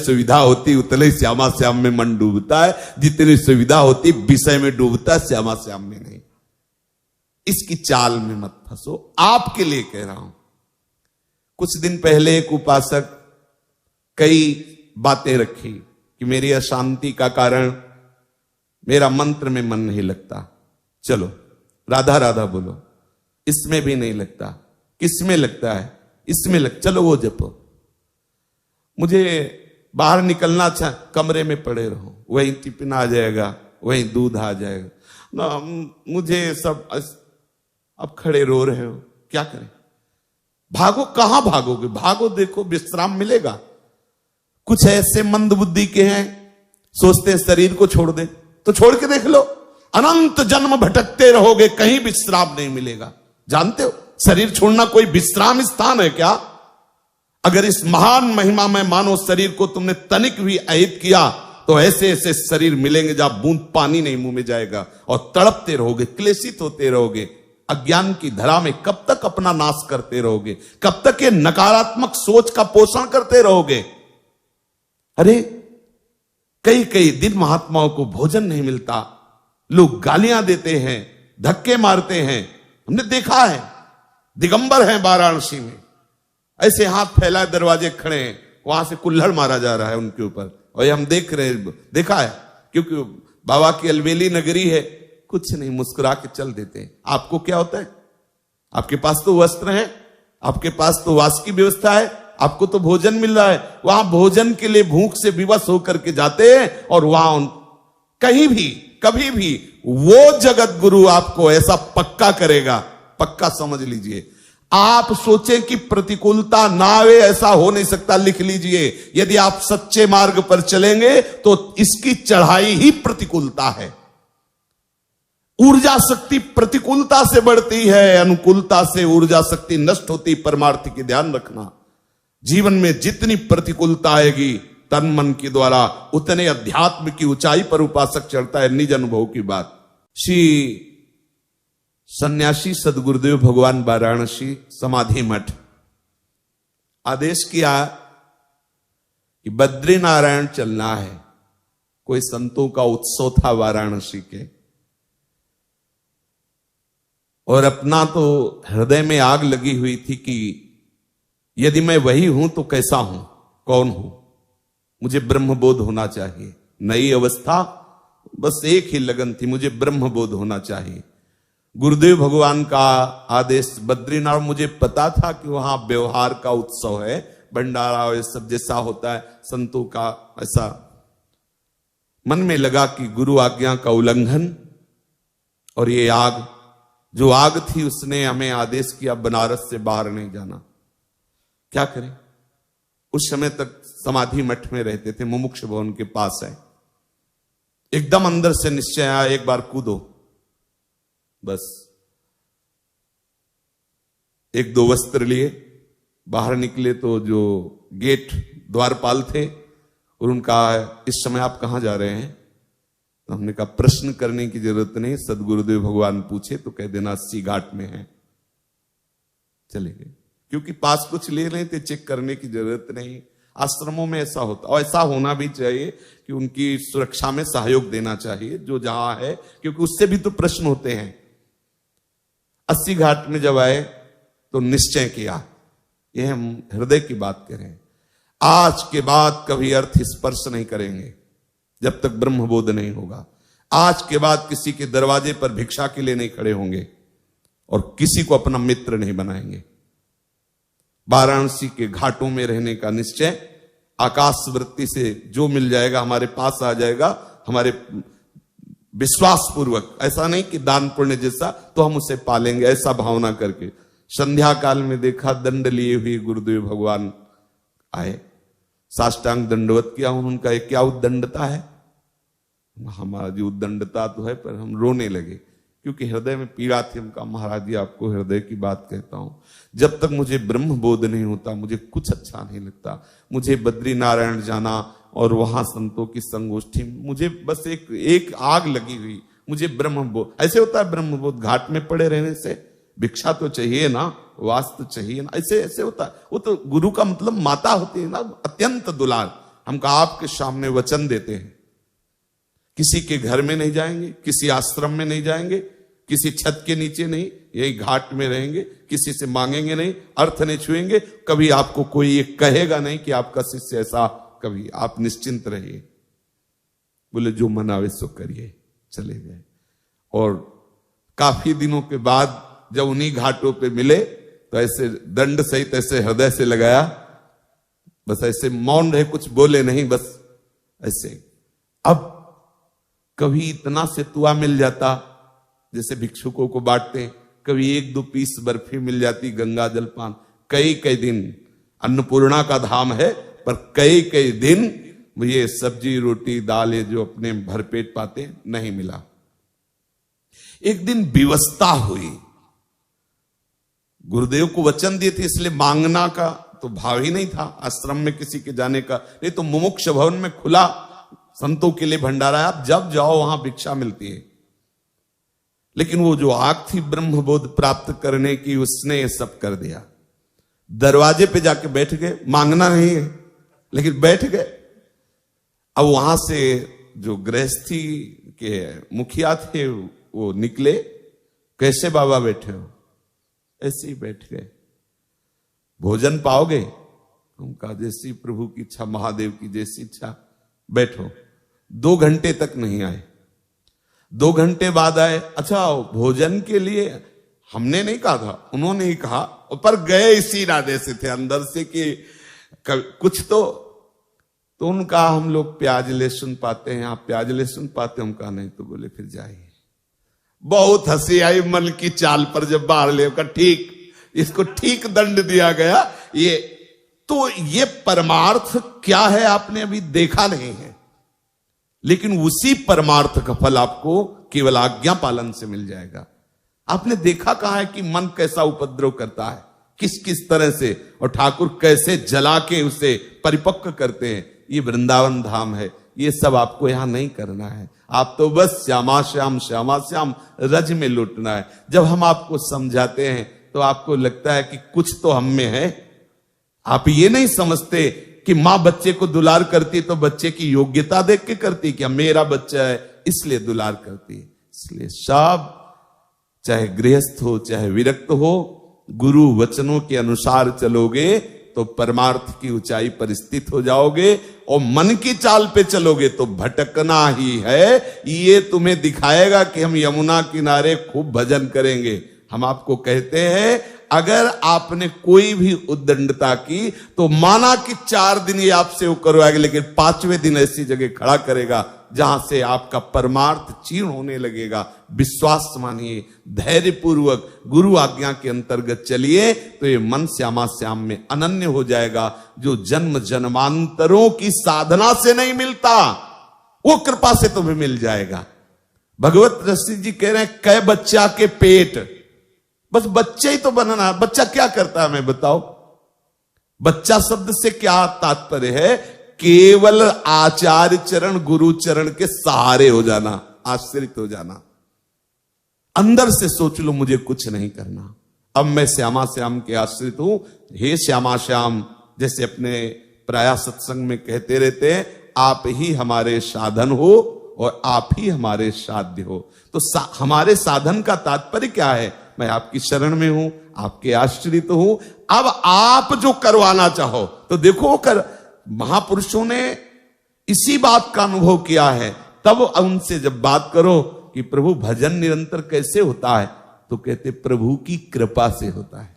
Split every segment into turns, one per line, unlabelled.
सुविधा होती उतने श्यामा श्याम में मन डूबता है, जितनी सुविधा होती विषय में डूबता है, श्यामा श्याम में नहीं। इसकी चाल में मत फंसो, आपके लिए कह रहा हूं। कुछ दिन पहले एक उपासक कई बातें रखी कि मेरी अशांति का कारण मेरा मंत्र में मन नहीं लगता। चलो राधा राधा बोलो, इसमें भी नहीं लगता। किसमें लगता है? इसमें चलो वो जपो। मुझे बाहर निकलना अच्छा, कमरे में पड़े रहो, वहीं टिफिन आ जाएगा, वहीं दूध आ जाएगा ना, मुझे सब। अब खड़े रो रहे हो, क्या करें? भागो, कहां भागोगे? भागो, देखो विश्राम मिलेगा। कुछ ऐसे मंद बुद्धि के हैं, सोचते हैं शरीर को छोड़ दे, तो छोड़ के देख लो, अनंत जन्म भटकते रहोगे, कहीं विश्राम नहीं मिलेगा। जानते हो शरीर छोड़ना कोई विश्राम स्थान है क्या? अगर इस महान महिमा में मानो शरीर को तुमने तनिक भी अहित किया तो ऐसे ऐसे शरीर मिलेंगे जहां बूंद पानी नहीं मुंह में जाएगा, और तड़पते रहोगे, क्लेशित होते रहोगे। अज्ञान की धरा में कब तक अपना नाश करते रहोगे? कब तक ये नकारात्मक सोच का पोषण करते रहोगे? अरे कई कई दिन महात्माओं को भोजन नहीं मिलता, लोग गालियां देते हैं, धक्के मारते हैं। हमने देखा है, दिगंबर हैं वाराणसी में, ऐसे हाथ फैलाए दरवाजे खड़े हैं, वहां से कुल्हड़ मारा जा रहा है उनके ऊपर, और ये हम देख रहे हैं, देखा है, क्योंकि बाबा की अलवेली नगरी है, कुछ नहीं, मुस्कुरा के चल देते हैं। आपको क्या होता है? आपके पास तो वस्त्र है, आपके पास तो वास की व्यवस्था है, आपको तो भोजन मिल रहा है। वहां भोजन के लिए भूख से विवश होकर के जाते हैं, और वहां कहीं भी कभी भी वो जगत गुरु आपको ऐसा पक्का करेगा, पक्का समझ लीजिए। आप सोचें कि प्रतिकूलता ना आवे, ऐसा हो नहीं सकता। लिख लीजिए, यदि आप सच्चे मार्ग पर चलेंगे तो इसकी चढ़ाई ही प्रतिकूलता है। ऊर्जा शक्ति प्रतिकूलता से बढ़ती है, अनुकूलता से ऊर्जा शक्ति नष्ट होती। परमार्थ की ध्यान रखना, जीवन में जितनी प्रतिकूलता आएगी तन मन के द्वारा, उतने अध्यात्म की ऊंचाई पर उपासक चढ़ता है। निज अनुभव की बात। श्री सन्यासी सदगुरुदेव भगवान वाराणसी समाधि मठ आदेश किया कि बद्रीनारायण चलना है। कोई संतों का उत्सव था वाराणसी के, और अपना तो हृदय में आग लगी हुई थी कि यदि मैं वही हूं तो कैसा हूं, कौन हूं? मुझे ब्रह्मबोध होना चाहिए। नई अवस्था, बस एक ही लगन थी, मुझे ब्रह्मबोध होना चाहिए। गुरुदेव भगवान का आदेश बद्रीनाथ। मुझे पता था कि वहां व्यवहार का उत्सव है, भंडारा और सब जैसा होता है संतों का, ऐसा मन में लगा कि गुरु आज्ञा का उल्लंघन। और ये आग, जो आग थी, उसने हमें आदेश किया बनारस से बाहर नहीं जाना। क्या करें? उस समय तक समाधि मठ में रहते थे, मुमुक्ष भवन के पास है। एकदम अंदर से निश्चय आया, एक बार कूदो। बस एक दो वस्त्र लिए बाहर निकले तो जो गेट द्वारपाल थे, और उनका इस समय आप कहां जा रहे हैं? तो हमने कहा प्रश्न करने की जरूरत नहीं, सदगुरुदेव भगवान पूछे तो कह देना 80 घाट में है। चले गए, क्योंकि पास कुछ ले रहे थे, चेक करने की जरूरत नहीं। आश्रमों में ऐसा होता, और ऐसा होना भी चाहिए कि उनकी सुरक्षा में सहयोग देना चाहिए जो जहां है, क्योंकि उससे भी तो प्रश्न होते हैं। 80 घाट में जब आए तो निश्चय किया, यह हम हृदय की बात करें, आज के बाद कभी अर्थ स्पर्श नहीं करेंगे जब तक ब्रह्मबोध नहीं होगा। आज के बाद किसी के दरवाजे पर भिक्षा के लिए नहीं खड़े होंगे, और किसी को अपना मित्र नहीं बनाएंगे। वाराणसी के घाटों में रहने का निश्चय, आकाश वृत्ति से जो मिल जाएगा हमारे पास आ जाएगा, हमारे विश्वास पूर्वक, ऐसा नहीं कि दान पुण्य जैसा तो हम उसे पालेंगे, ऐसा भावना करके। संध्या काल में देखा, दंड लिए हुए गुरुदेव भगवान आए, साष्टांग दंडवत किया। उनका क्या उद्दंडता है? हमारी उद्दंडता तो है, पर हम रोने लगे क्योंकि हृदय में पीड़ा थी। हम कहा महाराज जी, आपको हृदय की बात कहता हूं, जब तक मुझे ब्रह्म बोध नहीं होता मुझे कुछ अच्छा नहीं लगता। मुझे बद्री नारायण जाना और वहां संतों की संगोष्ठी, मुझे बस एक आग लगी हुई, मुझे ब्रह्म बोध। ऐसे होता है ब्रह्म बोध, घाट में पड़े रहने से भिक्षा तो चाहिए ना, वास तो चाहिए ना, ऐसे ऐसे होता है। वो तो गुरु का मतलब माता होती है ना, अत्यंत दुलार। हम कहा आपके सामने वचन देते हैं, किसी के घर में नहीं जाएंगे, किसी आश्रम में नहीं जाएंगे, किसी छत के नीचे नहीं, यही घाट में रहेंगे, किसी से मांगेंगे नहीं, अर्थ नहीं छुएंगे, कभी आपको कोई ये कहेगा नहीं कि आपका शिष्य ऐसा, कभी आप निश्चिंत रहिए। बोले जो मन आवे सो करिए, चले गए। और काफी दिनों के बाद जब उन्हीं घाटों पे मिले तो ऐसे दंड सहित ऐसे हृदय से लगाया, बस ऐसे मौन रहे, कुछ बोले नहीं, बस ऐसे। अब कभी इतना से तुआ मिल जाता जैसे भिक्षुकों को बांटते, कभी 1-2 पीस बर्फी मिल जाती, गंगा जलपान, कई कई दिन। अन्नपूर्णा का धाम है, पर कई कई दिन ये सब्जी रोटी दाल ये जो अपने भरपेट पाते नहीं मिला। एक दिन विवस्ता हुई, गुरुदेव को वचन दिए थे, इसलिए मांगना का तो भाव ही नहीं था आश्रम में किसी के जाने का, नहीं तो मुमुक्ष भवन में खुला संतों के लिए भंडारा है, आप जब जाओ वहां भिक्षा मिलती है। लेकिन वो जो आग थी ब्रह्मबोध प्राप्त करने की, उसने ये सब कर दिया। दरवाजे पे जाके बैठ गए, मांगना नहीं है लेकिन बैठ गए। अब वहां से जो गृहस्थी के मुखिया थे वो निकले, कैसे बाबा बैठे हो? ऐसे ही बैठ गए। भोजन पाओगे? हम कहा जैसी प्रभु की इच्छा, महादेव की जैसी इच्छा, बैठो। 2 घंटे तक नहीं आए, 2 घंटे बाद आए। अच्छा भोजन के लिए हमने नहीं कहा था, उन्होंने ही कहा, पर गए इसी इरादे से थे अंदर से कि कुछ तो उनका हम लोग प्याज लहसुन पाते हैं, आप प्याज लहसुन पाते? हम कहा नहीं। तो बोले फिर जाइए। बहुत हंसी आई मन की चाल पर जब बाहर ले का, ठीक इसको ठीक दंड दिया गया। ये तो ये परमार्थ क्या है आपने अभी देखा नहीं है, लेकिन उसी परमार्थ का फल आपको केवल आज्ञा पालन से मिल जाएगा। आपने देखा कहा है कि मन कैसा उपद्रव करता है, किस किस तरह से, और ठाकुर कैसे जला के उसे परिपक्व करते हैं। ये वृंदावन धाम है, ये सब आपको यहां नहीं करना है। आप तो बस श्यामा श्याम श्यामा श्याम रज में लुटना है। जब हम आपको समझाते हैं तो आपको लगता है कि कुछ तो हम में है। आप ये नहीं समझते कि मां बच्चे को दुलार करती तो बच्चे की योग्यता देख के करती, क्या मेरा बच्चा है इसलिए दुलार करती है। इसलिए सब, चाहे गृहस्थ हो चाहे विरक्त हो, गुरु वचनों के अनुसार चलोगे तो परमार्थ की ऊंचाई पर स्थित हो जाओगे, और मन की चाल पे चलोगे तो भटकना ही है। ये तुम्हें दिखाएगा कि हम यमुना किनारे खूब भजन करेंगे। हम आपको कहते हैं अगर आपने कोई भी उद्दंडता की तो माना कि 4 दिन ये आपसे वो करवाएगा, लेकिन 5वें दिन ऐसी जगह खड़ा करेगा जहां से आपका परमार्थ क्षीण होने लगेगा। विश्वास मानिए, धैर्य पूर्वक गुरु आज्ञा के अंतर्गत चलिए तो ये मन श्यामा श्याम में अनन्य हो जाएगा, जो जन्म जन्मांतरों की साधना से नहीं मिलता, वो कृपा से तुम्हें मिल जाएगा। भगवत रसी जी कह रहे हैं, कै बच्चा के पेट, बस बच्चे ही तो बनना है। बच्चा क्या करता है मैं बताओ? बच्चा शब्द से क्या तात्पर्य है? केवल आचार्य चरण गुरु चरण के सहारे हो जाना, आश्रित हो जाना। अंदर से सोच लो मुझे कुछ नहीं करना, अब मैं श्यामा श्याम के आश्रित हूं। हे श्यामा श्याम, जैसे अपने प्राय सत्संग में कहते रहते हैं, आप ही हमारे साधन हो और आप ही हमारे साध्य हो। तो हमारे साधन का तात्पर्य क्या है? मैं आपकी शरण में हूं, आपके आश्रित हूं। अब आप जो करवाना चाहो तो देखो कर। महापुरुषों ने इसी बात का अनुभव किया है। तब उनसे जब बात करो कि प्रभु भजन निरंतर कैसे होता है, तो कहते प्रभु की कृपा से होता है।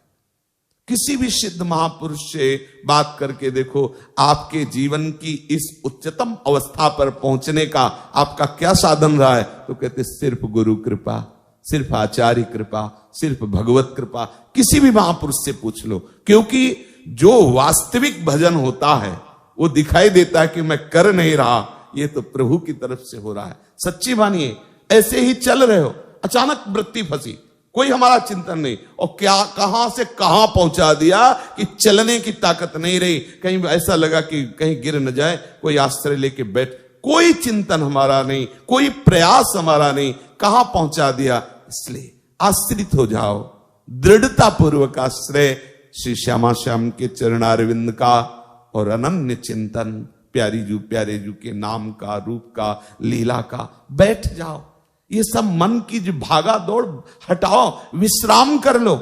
किसी भी सिद्ध महापुरुष से बात करके देखो, आपके जीवन की इस उच्चतम अवस्था पर पहुंचने का आपका क्या साधन रहा है, तो कहते सिर्फ गुरु कृपा, सिर्फ आचार्य कृपा, सिर्फ भगवत कृपा। किसी भी महापुरुष से पूछ लो, क्योंकि जो वास्तविक भजन होता है वो दिखाई देता है कि मैं कर नहीं रहा, ये तो प्रभु की तरफ से हो रहा है। सच्ची मानिए, ऐसे ही चल रहे हो, अचानक वृत्ति फंसी, कोई हमारा चिंतन नहीं, और क्या कहां से कहां पहुंचा दिया कि चलने की ताकत नहीं रही। कहीं ऐसा लगा कि कहीं गिर न जाए, कोई आश्रय लेके बैठ, कोई चिंतन हमारा नहीं, कोई प्रयास हमारा नहीं, कहां पहुंचा दिया। इसलिए आश्रित हो जाओ, दृढ़ता पूर्वक आश्रय श्री श्यामा श्याम के चरणारविंद का और अनन्य चिंतन, प्यारी जू प्यारे जू के नाम का, रूप का, लीला का, बैठ जाओ। ये सब मन की जो भागा दौड़ हटाओ, विश्राम कर लो।